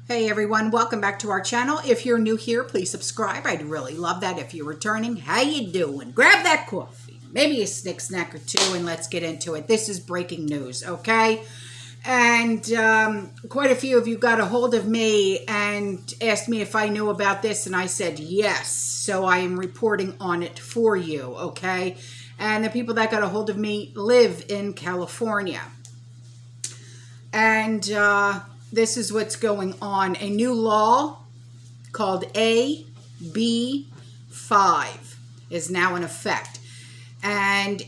Hey everyone, welcome back to our channel. If you're new here, please subscribe. I'd really love that. If you're returning, how you doing? Grab that coffee, maybe a snack or two, and let's get into it. This is breaking news, okay? And quite a few of you got a hold of me and asked me if I knew about this, and I said yes. So I am reporting on it for you, okay? And the people that got a hold of me live in California. And this is what's going on. A new law called AB 5 is now in effect. And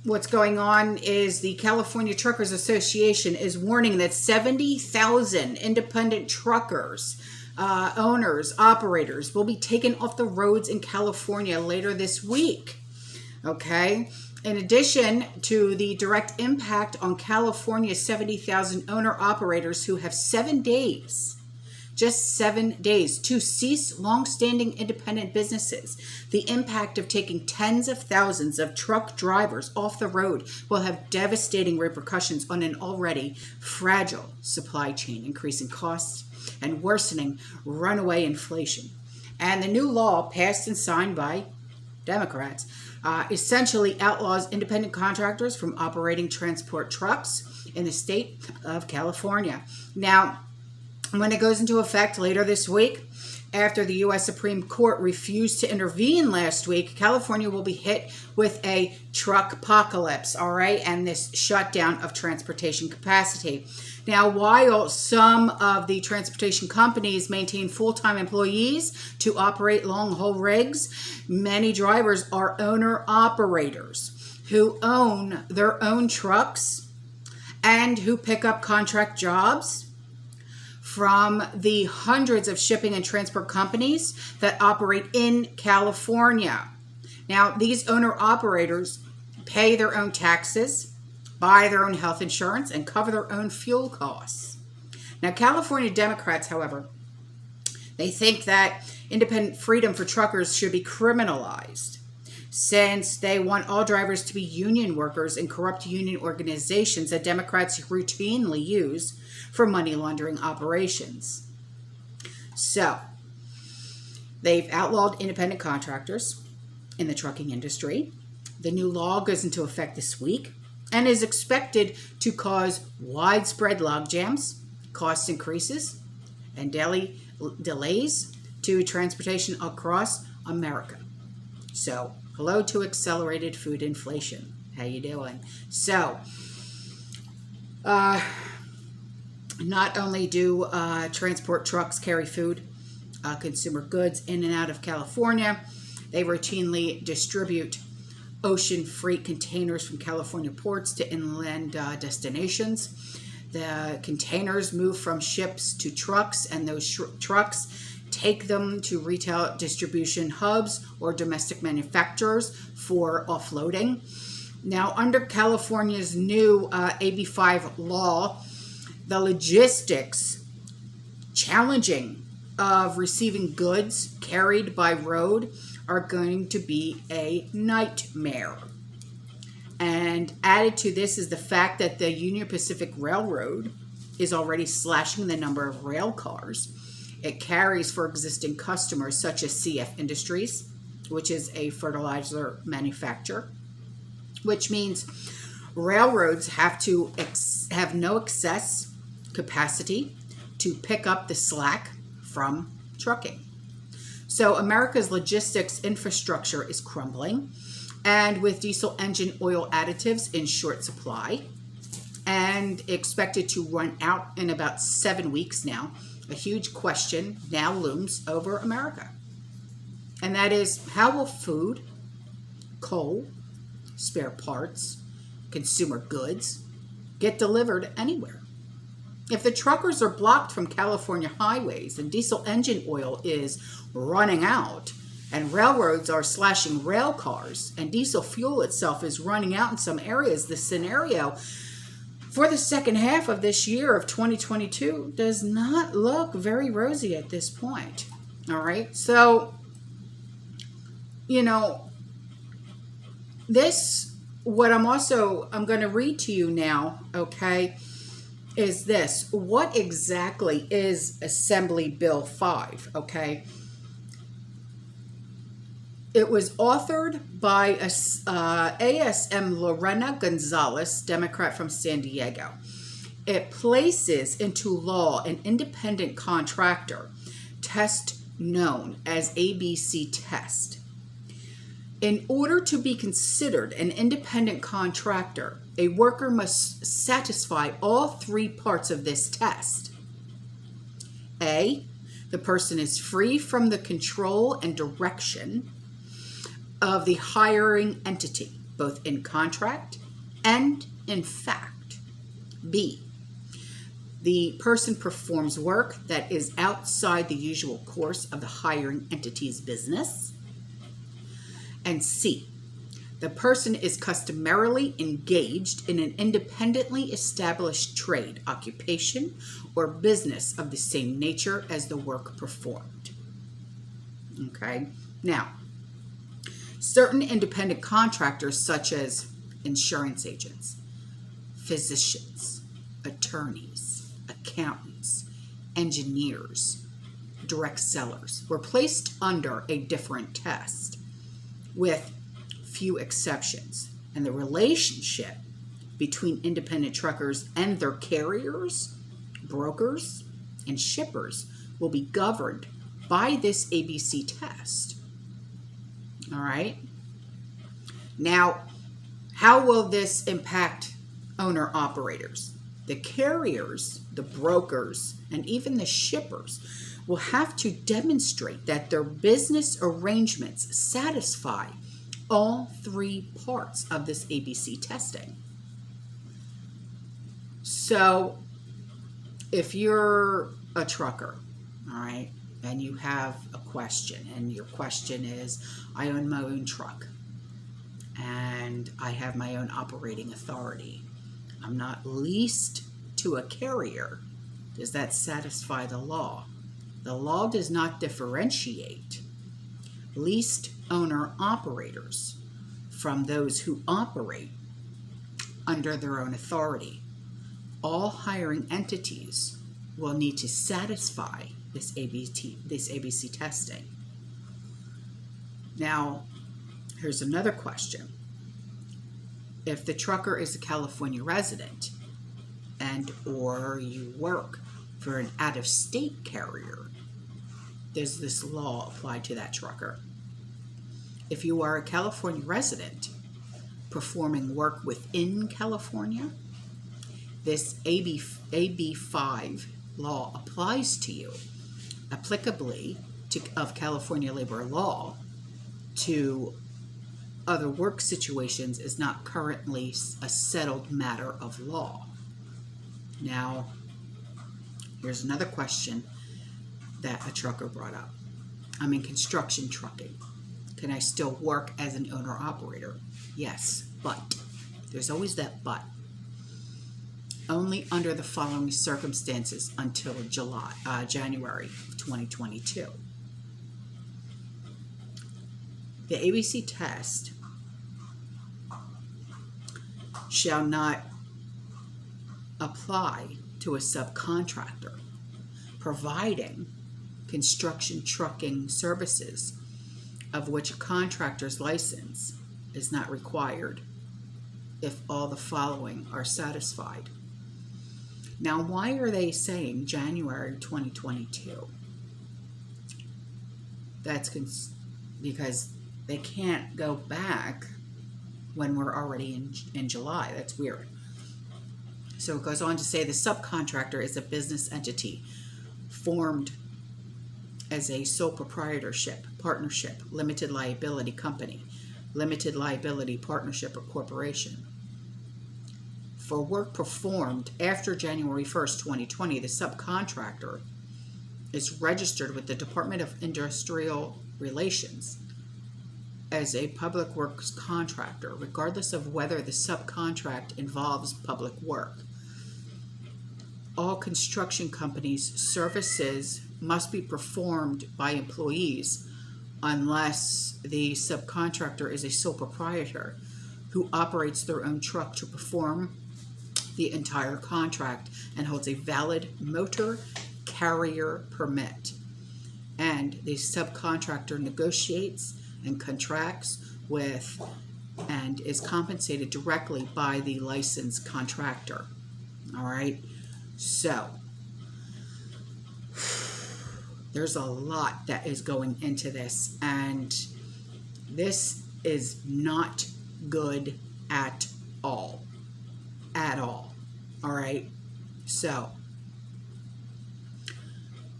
what's going on is the California Truckers Association is warning that 70,000 independent truckers, owners, operators will be taken off the roads in California later this week. Okay? In addition to the direct impact on California's 70,000 owner-operators who have 7 days, just 7 days, to cease long-standing independent businesses, the impact of taking tens of thousands of truck drivers off the road will have devastating repercussions on an already fragile supply chain, increasing costs and worsening runaway inflation. And the new law, passed and signed by Democrats, essentially outlaws independent contractors from operating transport trucks in the state of California. Now, when it goes into effect later this week, after the U.S. Supreme Court refused to intervene last week, California will be hit with a truckpocalypse, all right, and this shutdown of transportation capacity. Now, while some of the transportation companies maintain full-time employees to operate long-haul rigs, many drivers are owner-operators who own their own trucks and who pick up contract jobs from the hundreds of shipping and transport companies that operate in California. Now, these owner-operators pay their own taxes, buy their own health insurance, and cover their own fuel costs. Now, California Democrats, however, they think that independent freedom for truckers should be criminalized, since they want all drivers to be union workers in corrupt union organizations that Democrats routinely use for money laundering operations. So, they've outlawed independent contractors in the trucking industry. The new law goes into effect this week and is expected to cause widespread logjams, cost increases, and daily delays to transportation across America. So, hello to accelerated food inflation. How you doing? So, not only do transport trucks carry food, consumer goods in and out of California, they routinely distribute ocean freight containers from California ports to inland destinations. The containers move from ships to trucks, and those trucks take them to retail distribution hubs or domestic manufacturers for offloading. Now, under California's new AB 5 law, the logistics challenging of receiving goods carried by road are going to be a nightmare. And added to this is the fact that the Union Pacific Railroad is already slashing the number of rail cars it carries for existing customers such as CF Industries, which is a fertilizer manufacturer, which means railroads have to have no excess capacity to pick up the slack from trucking. So America's logistics infrastructure is crumbling, and with diesel engine oil additives in short supply and expected to run out in about 7 weeks now, a huge question now looms over America. And that is, how will food, coal, spare parts, consumer goods get delivered anywhere? If the truckers are blocked from California highways and diesel engine oil is running out, and railroads are slashing rail cars, and diesel fuel itself is running out in some areas, the scenario for the second half of this year of 2022 does not look very rosy at this point. All right. So, this, what I'm going to read to you now, okay, is this. What exactly is Assembly Bill 5? Okay. It was authored by ASM Lorena Gonzalez, Democrat from San Diego. It places into law an independent contractor test known as ABC test. In order to be considered an independent contractor, a worker must satisfy all three parts of this test. A, the person is free from the control and direction of the hiring entity, both in contract and in fact. B, the person performs work that is outside the usual course of the hiring entity's business. And C, the person is customarily engaged in an independently established trade, occupation, or business of the same nature as the work performed. Okay, now, certain independent contractors, such as insurance agents, physicians, attorneys, accountants, engineers, direct sellers, were placed under a different test, with few exceptions. And the relationship between independent truckers and their carriers, brokers, and shippers will be governed by this ABC test. All right. Now, how will this impact owner-operators? The carriers, the brokers, and even the shippers will have to demonstrate that their business arrangements satisfy all three parts of this ABC testing. So, if you're a trucker, all right, and you have a question, and your question is, I own my own truck, and I have my own operating authority. I'm not leased to a carrier. Does that satisfy the law? The law does not differentiate leased owner operators from those who operate under their own authority. All hiring entities will need to satisfy this ABC testing. Now, here's another question. If the trucker is a California resident and or you work for an out-of-state carrier, does this law apply to that trucker? If you are a California resident performing work within California, this AB 5 law applies to you, applicably of California labor law to other work situations is not currently a settled matter of law. Now, here's another question that a trucker brought up. I'm in construction trucking. Can I still work as an owner-operator? Yes, but there's always that but. Only under the following circumstances until January of 2022. The ABC test shall not apply to a subcontractor providing construction trucking services of which a contractor's license is not required if all the following are satisfied. Now, why are they saying January 2022? That's because they can't go back when we're already in July. That's weird. So it goes on to say the subcontractor is a business entity formed as a sole proprietorship, partnership, limited liability company, limited liability partnership, or corporation. For work performed after January 1st, 2020, the subcontractor is registered with the Department of Industrial Relations as a public works contractor, regardless of whether the subcontract involves public work. All construction companies' services must be performed by employees unless the subcontractor is a sole proprietor who operates their own truck to perform the entire contract and holds a valid motor carrier permit. And the subcontractor negotiates and contracts with and is compensated directly by the licensed contractor. All right, so there's a lot that is going into this, and this is not good at all. All right, so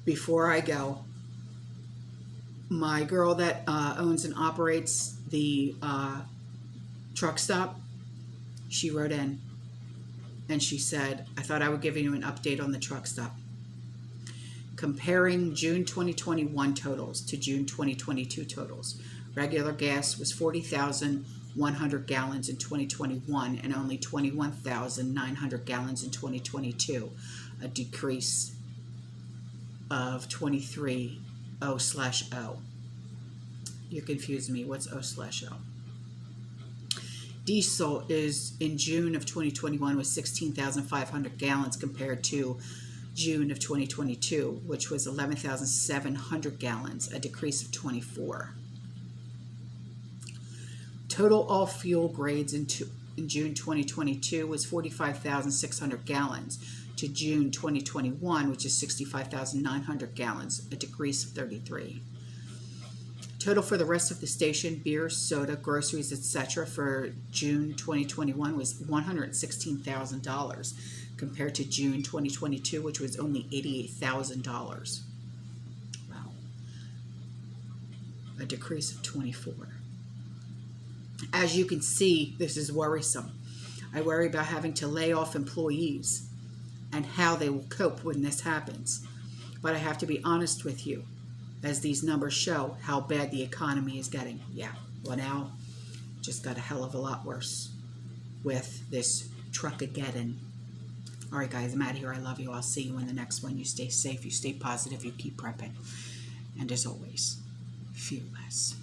before I go, my girl that owns and operates the truck stop, she wrote in and she said, I thought I would give you an update on the truck stop. Comparing June 2021 totals to June 2022 totals, regular gas was 40,100 gallons in 2021 and only 21,900 gallons in 2022, a decrease of 23.0/0. You're confusing me. What's O/O? Diesel is in June of 2021 was 16,500 gallons compared to June of 2022, which was 11,700 gallons, a decrease of 24. Total all fuel grades in June 2022 was 45,600 gallons to June 2021, which is 65,900 gallons, a decrease of 33. Total for the rest of the station, beer, soda, groceries, etc. for June 2021 was $116,000 compared to June 2022, which was only $88,000. Wow. A decrease of 24. As you can see, this is worrisome. I worry about having to lay off employees and how they will cope when this happens. But I have to be honest with you, as these numbers show how bad the economy is getting. Yeah, well now, just got a hell of a lot worse with this Truckageddon. All right, guys, I'm out of here. I love you. I'll see you in the next one. You stay safe, you stay positive, you keep prepping. And as always, feel less.